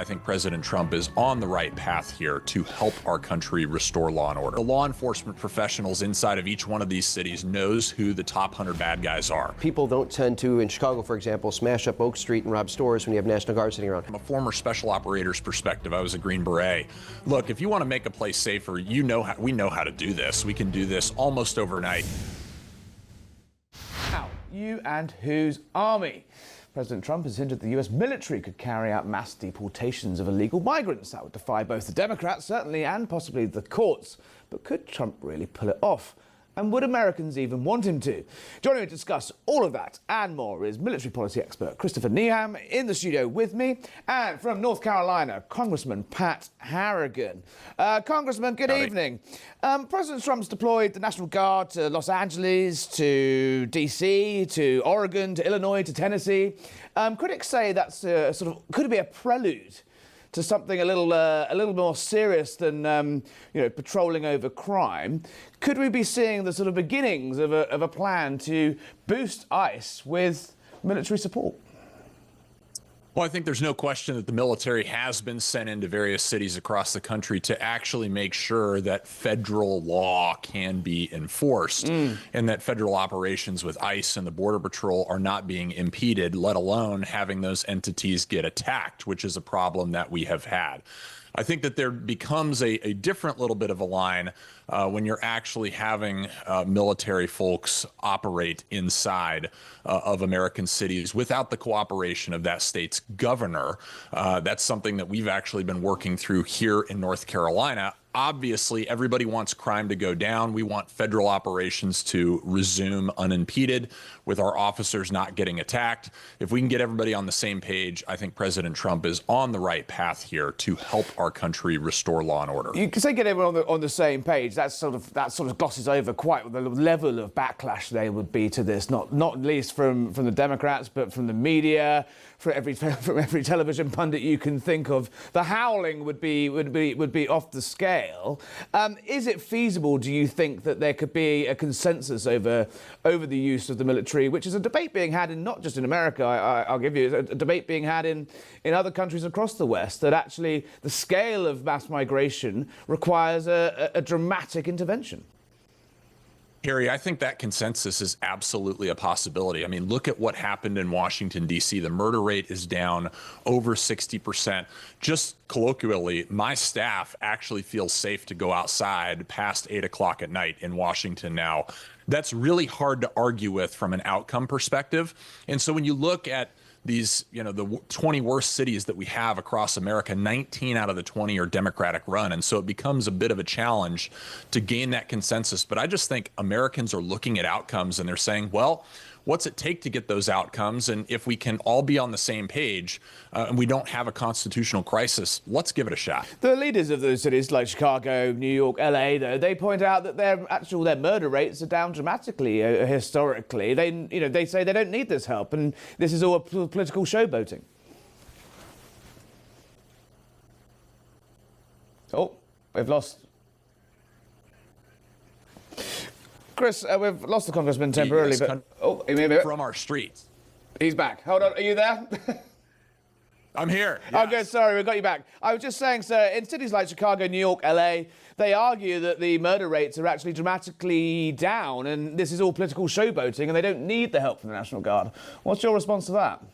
I think President Trump is on the right path here to help our country restore law and order. The law enforcement professionals inside of each one of these cities knows who the top 100 bad guys are. People don't tend to, in Chicago, for example, smash up Oak Street and rob stores when you have National Guard sitting around. From a former special operator's perspective, I was a Green Beret. Look, if you want to make a place safer, we know how to do this. We can do this almost overnight. How? You and whose army? President Trump has hinted the US military could carry out mass deportations of illegal migrants. That would defy both the Democrats, certainly, and possibly the courts. But could Trump really pull it off? And would Americans even want him to? Joining me to discuss all of that and more is military policy expert Christopher Neiweem in the studio with me. And from North Carolina, Congressman Pat Harrigan. Congressman, good evening. President Trump's deployed the National Guard to Los Angeles, to D.C., to Oregon, to Illinois, to Tennessee. Critics say that's could it be a prelude to something a little more serious than patrolling over crime? Could we be seeing the sort of beginnings of a plan to boost ICE with military support? Well, I think there's no question that the military has been sent into various cities across the country to actually make sure that federal law can be enforced and that federal operations with ICE and the Border Patrol are not being impeded, let alone having those entities get attacked, which is a problem that we have had. I think that there becomes a different little bit of a line when you're actually having military folks operate inside of American cities without the cooperation of that state's governor. That's something that we've actually been working through here in North Carolina. Obviously, everybody wants crime to go down. We want federal operations to resume unimpeded with our officers not getting attacked. If we can get everybody on the same page, I think President Trump is on the right path here to help our country restore law and order. You can say get everyone on the same page. That sort of glosses over quite the level of backlash there would be to this, not least from the Democrats, but from the media, from every television pundit you can think of. The howling would be off the scale. Is it feasible, do you think, that there could be a consensus over the use of the military, which is a debate being had in not just in America, I'll give you, a debate being had in other countries across the West, that actually the scale of mass migration requires a dramatic intervention? Harry, I think that consensus is absolutely a possibility. I mean, look at what happened in Washington, D.C. The murder rate is down over 60%. Just colloquially, my staff actually feels safe to go outside past 8 o'clock at night in Washington now. That's really hard to argue with from an outcome perspective. And so when you look at these, the 20 worst cities that we have across America, 19 out of the 20 are Democratic run. And so it becomes a bit of a challenge to gain that consensus. But I just think Americans are looking at outcomes and they're saying, well, what's it take to get those outcomes? And if we can all be on the same page and we don't have a constitutional crisis, let's give it a shot. The leaders of those cities like Chicago, New York, LA, though, they point out that their murder rates are down dramatically historically. They say they don't need this help, and this is all political showboating. Oh, we've lost. Chris, we've lost the congressman temporarily, but from our streets. He's back. Hold on, are you there? I'm here. Yes. Oh, good. Sorry, we got you back. I was just saying, sir, in cities like Chicago, New York, LA, they argue that the murder rates are actually dramatically down, and this is all political showboating, and they don't need the help from the National Guard. What's your response to that?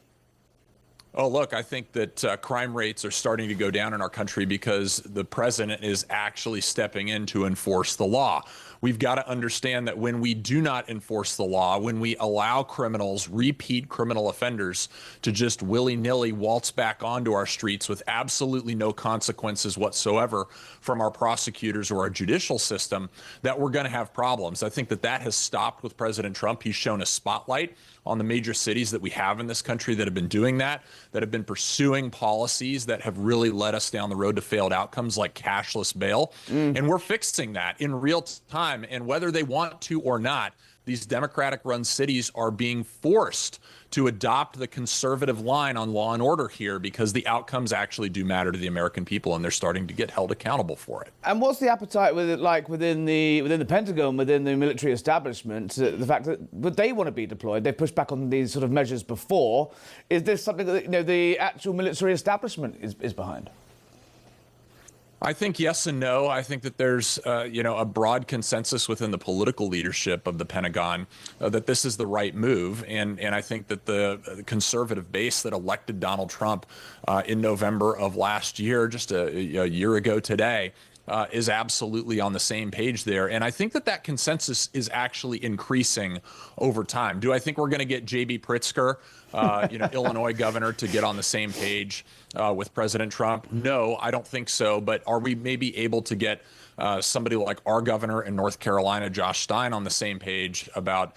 Oh, look, I think that crime rates are starting to go down in our country because the president is actually stepping in to enforce the law. We've got to understand that when we do not enforce the law, when we allow criminals, repeat criminal offenders, to just willy-nilly waltz back onto our streets with absolutely no consequences whatsoever from our prosecutors or our judicial system, that we're going to have problems. I think that has stopped with President Trump. He's shown a spotlight on the major cities that we have in this country that have been doing that have been pursuing policies that have really led us down the road to failed outcomes like cashless bail. And we're fixing that in real time. And whether they want to or not, these Democratic-run cities are being forced to adopt the conservative line on law and order here because the outcomes actually do matter to the American people, and they're starting to get held accountable for it. And what's the appetite with it like within the Pentagon, within the military establishment? The fact that they want to be deployed, they've pushed back on these sort of measures before. Is this something that the actual military establishment is behind? I think yes and no. I think that there's, a broad consensus within the political leadership of the Pentagon that this is the right move. And I think that the conservative base that elected Donald Trump in November of last year, just a year ago today, is absolutely on the same page there. And I think that consensus is actually increasing over time. Do I think we're going to get J.B. Pritzker, Illinois governor, to get on the same page with President Trump? No, I don't think so. But are we maybe able to get somebody like our governor in North Carolina, Josh Stein, on the same page about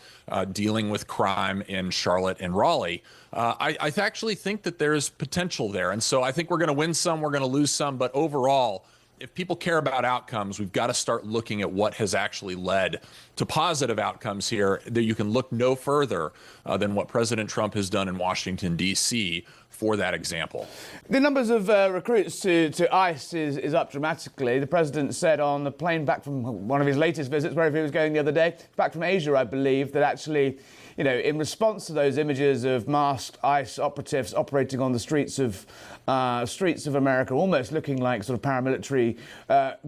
dealing with crime in Charlotte and Raleigh? I actually think that there's potential there. And so I think we're going to win some, we're going to lose some. But overall, if people care about outcomes, we've got to start looking at what has actually led to positive outcomes here. That you can look no further than what President Trump has done in Washington, D.C. for that example. The numbers of recruits to ICE is up dramatically. The president said on the plane back from one of his latest visits, wherever he was going the other day, back from Asia, I believe, that actually, in response to those images of masked ICE operatives operating on the streets of America, almost looking like sort of paramilitary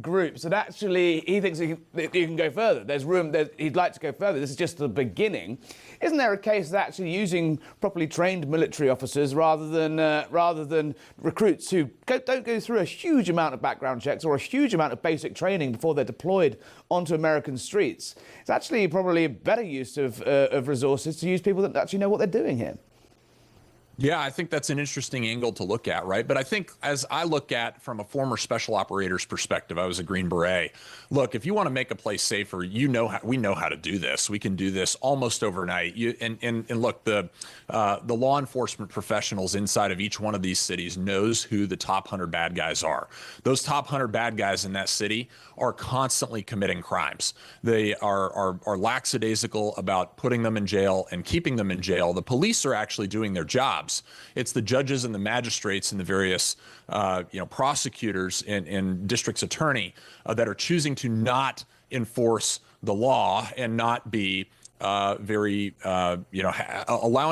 groups, that actually he thinks he can go further. There's room. He'd like to go further. This is just the beginning. Isn't there a case of actually using properly trained military officers rather than recruits who don't go through a huge amount of background checks or a huge amount of basic training before they're deployed onto American streets? It's actually probably a better use of resources to use people that actually know what they're doing here. Yeah, I think that's an interesting angle to look at, right? But I think as I look at from a former special operators perspective, I was a Green Beret. Look, if you want to make a place safer, we know how to do this. We can do this almost overnight. And look, the law enforcement professionals inside of each one of these cities knows who the top 100 bad guys are. Those top 100 bad guys in that city are constantly committing crimes. They are lackadaisical about putting them in jail and keeping them in jail. The police are actually doing their jobs. It's the judges and the magistrates and the various prosecutors and district's attorney that are choosing to not enforce the law and not be allowing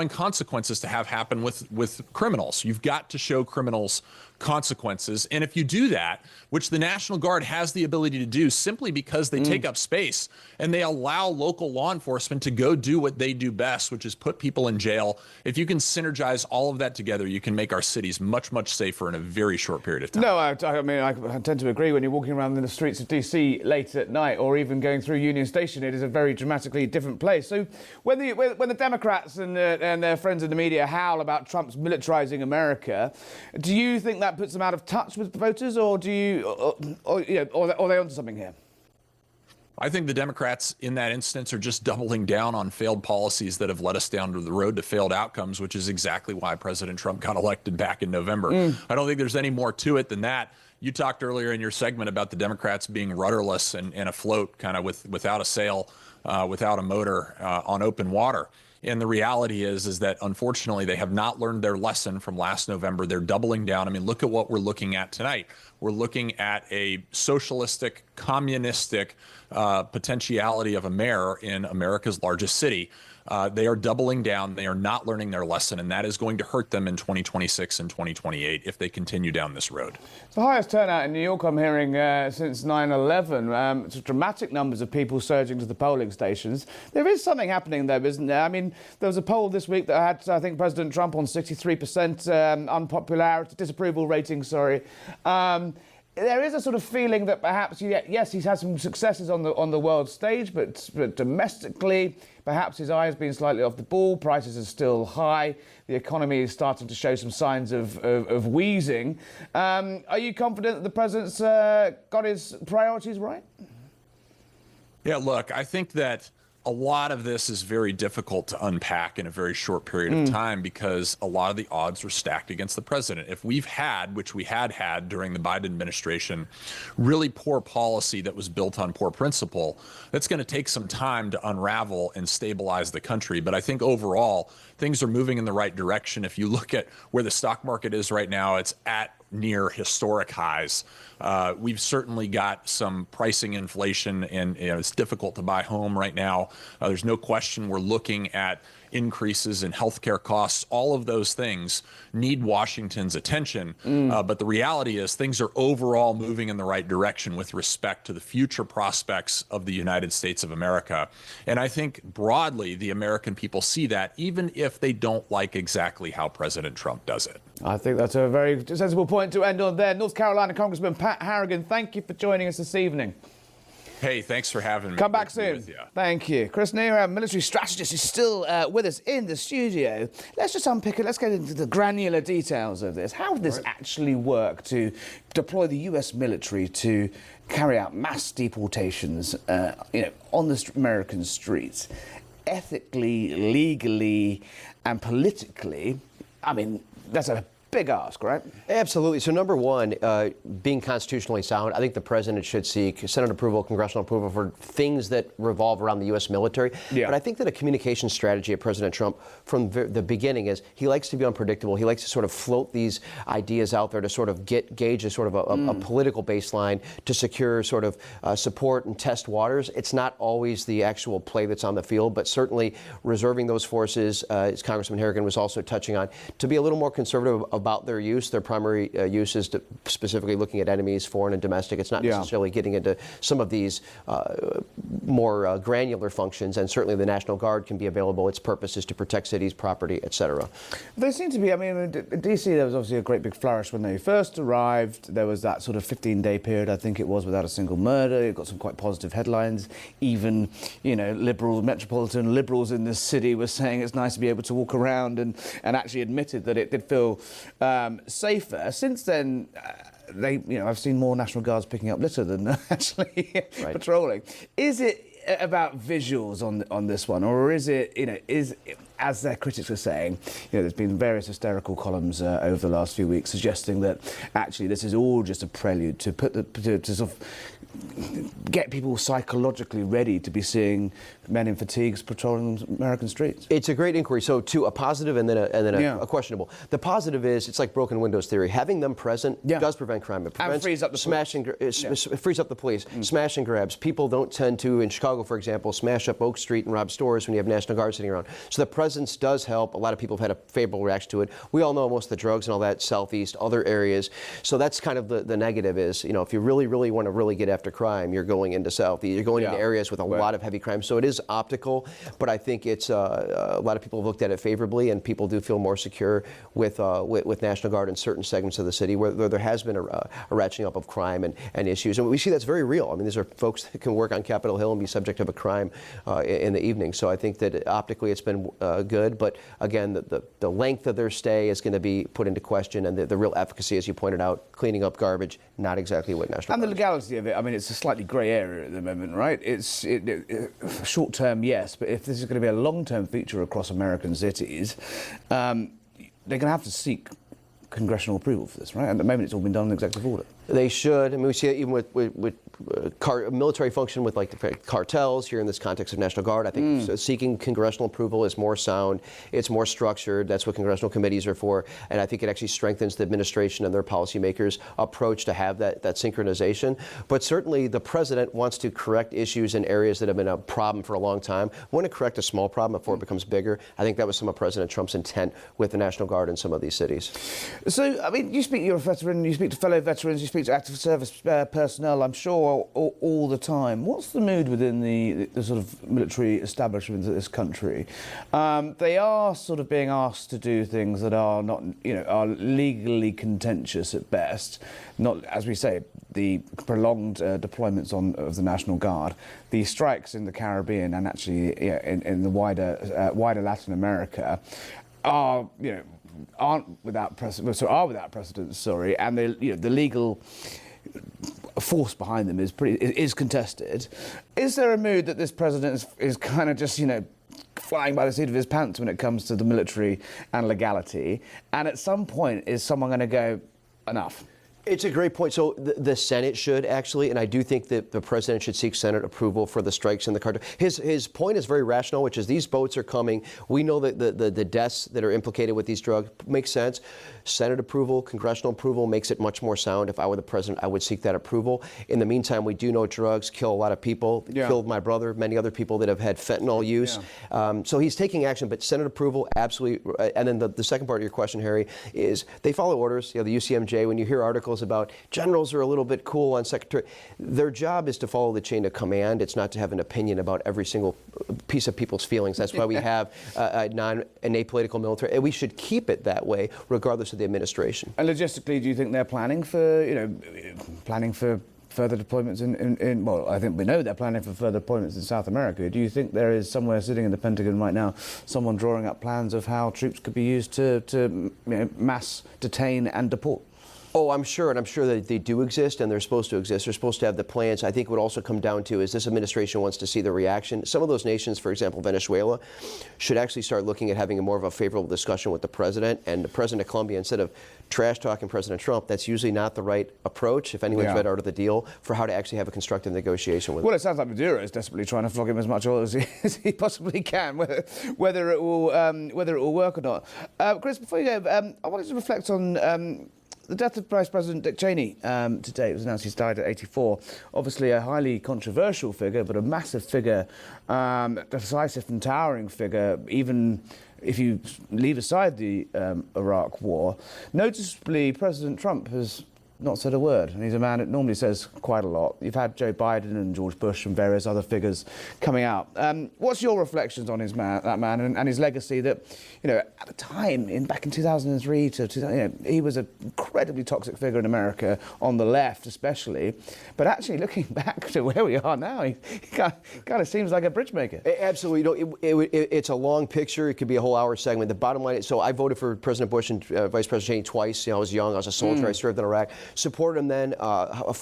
consequences to have happen with criminals. You've got to show criminals consequences. And if you do that, which the National Guard has the ability to do simply because they take up space and they allow local law enforcement to go do what they do best, which is put people in jail. If you can synergize all of that together, you can make our cities much, much safer in a very short period of time. No, I tend to agree. When you're walking around in the streets of DC late at night or even going through Union Station, it is a very dramatically different place. So when the Democrats and their friends in the media howl about Trump's militarizing America, do you think that puts them out of touch with voters, or are they onto something here? I think the Democrats in that instance are just doubling down on failed policies that have led us down to the road to failed outcomes, which is exactly why President Trump got elected back in November. I don't think there's any more to it than that. You talked earlier in your segment about the Democrats being rudderless and afloat, kind of without a sail, without a motor, on open water. And the reality is that unfortunately they have not learned their lesson from last November. They're doubling down. I mean, look at what we're looking at tonight. We're looking at a socialistic, communistic potentiality of a mayor in America's largest city. They are doubling down. They are not learning their lesson, and that is going to hurt them in 2026 and 2028 if they continue down this road. It's the highest turnout in New York, I'm hearing, since 9/11. It's dramatic numbers of people surging to the polling stations. There is something happening, though, isn't there? I mean, there was a poll this week that had, I think, President Trump on 63% unpopularity, disapproval rating, sorry. There is a sort of feeling that perhaps, yes, he's had some successes on the world stage, but domestically, perhaps his eye has been slightly off the ball. Prices are still high. The economy is starting to show some signs of wheezing. Are you confident that the president's got his priorities right? Yeah, look, I think that a lot of this is very difficult to unpack in a very short period of time because a lot of the odds are stacked against the president. If we've had, which we had during the Biden administration, really poor policy that was built on poor principle, that's going to take some time to unravel and stabilize the country. But I think overall, things are moving in the right direction. If you look at where the stock market is right now, it's at near historic highs. We've certainly got some pricing inflation, and it's difficult to buy home right now. There's no question we're looking at increases in healthcare costs. All of those things need Washington's attention. But the reality is things are overall moving in the right direction with respect to the future prospects of the United States of America. And I think broadly, the American people see that, even if they don't like exactly how President Trump does it. I think that's a very sensible point to end on there. North Carolina Congressman Pat Harrigan, thank you for joining us this evening. Hey, thanks for having me. Come back soon. Thank you. Chris Neiweem, military strategist, is still with us in the studio. Let's just unpick it. Let's get into the granular details of this. How would this actually work to deploy the US military to carry out mass deportations on the American streets? Ethically, legally, and politically, I mean, that's a big ask, right? Absolutely. So number one, being constitutionally sound, I think the president should seek Senate approval, congressional approval for things that revolve around the U.S. military. Yeah. But I think that a communication strategy of President Trump from the beginning is he likes to be unpredictable. He likes to sort of float these ideas out there to sort of gauge a sort of a political baseline to secure sort of support and test waters. It's not always the actual play that's on the field, but certainly reserving those forces, as Congressman Harrigan was also touching on, to be a little more conservative about their use. Their primary use is specifically looking at enemies, foreign and domestic. It's not necessarily getting into some of these more granular functions, and certainly the National Guard can be available. Its purpose is to protect cities, property, etc. There seem to be, I mean, in D.C. there was obviously a great big flourish when they first arrived. There was that sort of 15-day period, I think it was, without a single murder. It got some quite positive headlines. Even, liberals, metropolitan liberals in this city were saying it's nice to be able to walk around, and actually admitted that it did feel safer. Since then, I've seen more National Guards picking up litter than actually patrolling. Is it about visuals on this one, or is it, as their critics are saying, there's been various hysterical columns over the last few weeks suggesting that actually this is all just a prelude to to sort of get people psychologically ready to be seeing men in fatigues patrolling American streets? It's a great inquiry. So, a positive and then a questionable. The positive is it's like broken windows theory. Having them present does prevent crime. It prevents frees up the frees up the police. Smash and grabs. People don't tend to, in Chicago, for example, smash up Oak Street and rob stores when you have National Guard sitting around. So the presence does help. A lot of people have had a favorable reaction to it. We all know most of the drugs and all that southeast, other areas. So that's kind of the negative is, if you really want to really get after crime, you're going into southeast. You're going into areas with a lot of heavy crime. So it is optical, but I think it's a lot of people have looked at it favorably, and people do feel more secure with National Guard in certain segments of the city where there has been a ratcheting up of crime and issues. And we see that's very real. I mean, these are folks that can work on Capitol Hill and be subject of a crime in the evening. So I think that optically it's been good, but again, the length of their stay is going to be put into question, and the real efficacy, as you pointed out, cleaning up garbage, not exactly what National Guard. And the legality of it, I mean, it's a slightly grey area at the moment, right? It's short term, yes, but if this is going to be a long-term feature across American cities, they're going to have to seek congressional approval for this, right? At the moment, it's all been done in executive order. They should. I mean, we see it even with military function with like the cartels here in this context of National Guard. I think seeking congressional approval is more sound. It's more structured. That's what congressional committees are for. And I think it actually strengthens the administration and their policymakers' approach to have that synchronization. But certainly the president wants to correct issues in areas that have been a problem for a long time. We want to correct a small problem before it becomes bigger. I think that was some of President Trump's intent with the National Guard in some of these cities. So, I mean, you're a veteran, you speak to fellow veterans, you speak to active service personnel, I'm sure, all the time. What's the mood within the sort of military establishment of this country? They are sort of being asked to do things that are not, are legally contentious at best. Not, as we say, the prolonged deployments of the National Guard, the strikes in the Caribbean, and actually in the wider Latin America are, are without precedent. Sorry, and the legal force behind them is contested. Is there a mood that this president is kind of just, flying by the seat of his pants when it comes to the military and legality? And at some point, is someone going to go, enough? It's a great point. So the Senate should actually, and I do think that the president should seek Senate approval for the strikes in the cartel. His point is very rational, which is these boats are coming. We know that the deaths that are implicated with these drugs makes sense. Senate approval, congressional approval makes it much more sound. If I were the president, I would seek that approval. In the meantime, we do know drugs kill a lot of people. Yeah. Killed my brother, many other people that have had fentanyl use. Yeah. So he's taking action, but Senate approval, absolutely. And then the second part of your question, Harry, is they follow orders. The UCMJ, when you hear articles about generals are a little bit cool on secretary, their job is to follow the chain of command. It's not to have an opinion about every single piece of people's feelings. That's why we have an apolitical military, and we should keep it that way, regardless of the administration. And logistically, do you think they're planning for, further deployments in well, I think we know they're planning for further deployments in South America. Do you think there is somewhere sitting in the Pentagon right now, someone drawing up plans of how troops could be used to mass detain and deport? Oh, I'm sure, and I'm sure that they do exist, and they're supposed to exist. They're supposed to have the plans. I think what also come down to is this administration wants to see the reaction. Some of those nations, for example, Venezuela, should actually start looking at having a more of a favorable discussion with the president. And the president of Colombia, instead of trash-talking President Trump, that's usually not the right approach, if anyone's read Art of the Deal, for how to actually have a constructive negotiation with him. Well, it sounds like Maduro is desperately trying to flog him as much oil as he possibly can, whether it will work or not. Chris, before you go, I wanted to reflect on the death of Vice President Dick Cheney today. It was announced he's died at 84. Obviously a highly controversial figure, but a massive figure, decisive and towering figure, even if you leave aside the Iraq War. Noticeably, President Trump has not said a word, and he's a man that normally says quite a lot. You've had Joe Biden and George Bush and various other figures coming out. What's your reflections on that man and his legacy that, at the time, back in 2003 to 2000, he was an incredibly toxic figure in America, on the left especially, but actually looking back to where we are now, he kind of seems like a bridge maker. Absolutely. It's a long picture. It could be a whole hour segment. The bottom line is, so I voted for President Bush and Vice President Cheney twice. I was young. I was a soldier. I served in Iraq. Supported him then, a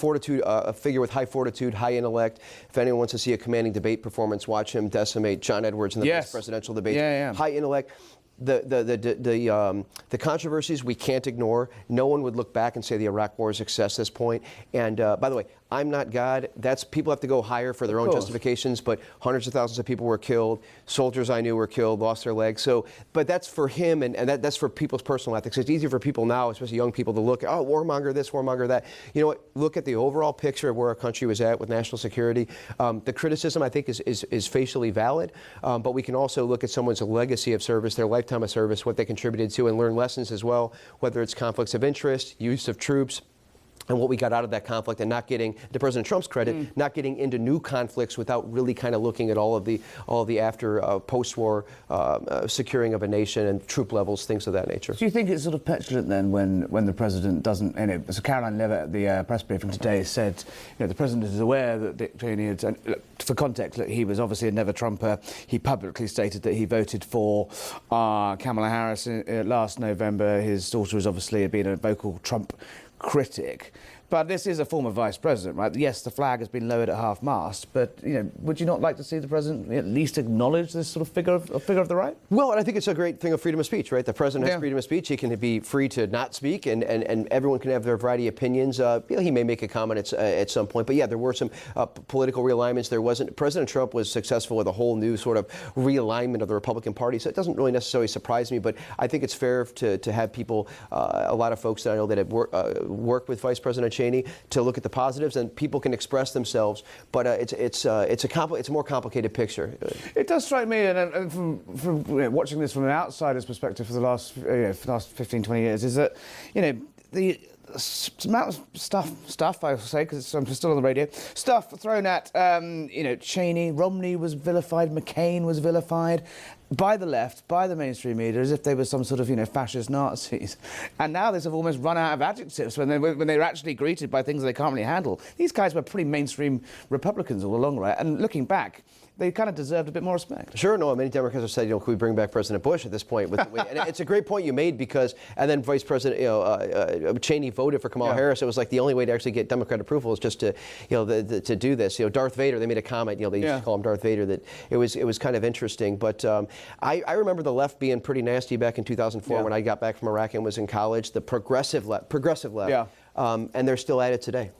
figure with high fortitude, high intellect. If anyone wants to see a commanding debate performance, watch him decimate John Edwards in the vice presidential debate. High intellect. The controversies we can't ignore. No one would look back and say the Iraq War is a success at this point. And by the way, I'm not God. People have to go higher for their own justifications, but hundreds of thousands of people were killed. Soldiers I knew were killed, lost their legs. So, but that's for him, and that's for people's personal ethics. It's easier for people now, especially young people, to look at, warmonger this, warmonger that. You know what? Look at the overall picture of where our country was at with national security. The criticism, I think, is facially valid, but we can also look at someone's legacy of service, their lifetime of service, what they contributed to, and learn lessons as well, whether it's conflicts of interest, use of troops, and what we got out of that conflict, and not getting, to President Trump's credit, not getting into new conflicts without really kind of looking at all of the after post-war securing of a nation and troop levels, things of that nature. Do you think it's sort of petulant then when the president doesn't? So Caroline Levitt at the press briefing today said, the president is aware that Dick Cheney had. For context, he was obviously a never-Trumper. He publicly stated that he voted for Kamala Harris last November. His daughter has obviously been a vocal Trump critic, but this is a former vice president, right? Yes, the flag has been lowered at half-mast, but would you not like to see the president at least acknowledge this sort of figure of the right? Well, and I think it's a great thing of freedom of speech, right? The president has freedom of speech. He can be free to not speak, and everyone can have their variety of opinions. He may make a comment at some point, but there were some political realignments. President Trump was successful with a whole new sort of realignment of the Republican Party, so it doesn't really necessarily surprise me, but I think it's fair to have people, a lot of folks that I know that have worked with Vice President Cheney, to look at the positives, and people can express themselves. But it's a more complicated picture. It does strike me, and from watching this from an outsider's perspective for the last 15, 20 years, is that the amount of stuff I will say, because I'm still on the radio, stuff thrown at Cheney. Romney was vilified, McCain was vilified. by the left, by the mainstream media, as if they were some sort of, fascist Nazis. And now they've almost run out of adjectives when they're actually greeted by things they can't really handle. These guys were pretty mainstream Republicans all along, right? And looking back, they kind of deserved a bit more respect. Sure, no, many Democrats have said, could we bring back President Bush at this point? And it's a great point you made because, and then Vice President Cheney voted for Kamala Harris. It was like the only way to actually get Democrat approval is just to, to do this. Darth Vader, they made a comment, they used to call him Darth Vader, that it was kind of interesting. But I remember the left being pretty nasty back in 2004 when I got back from Iraq and was in college, the progressive left. Yeah. And they're still at it today.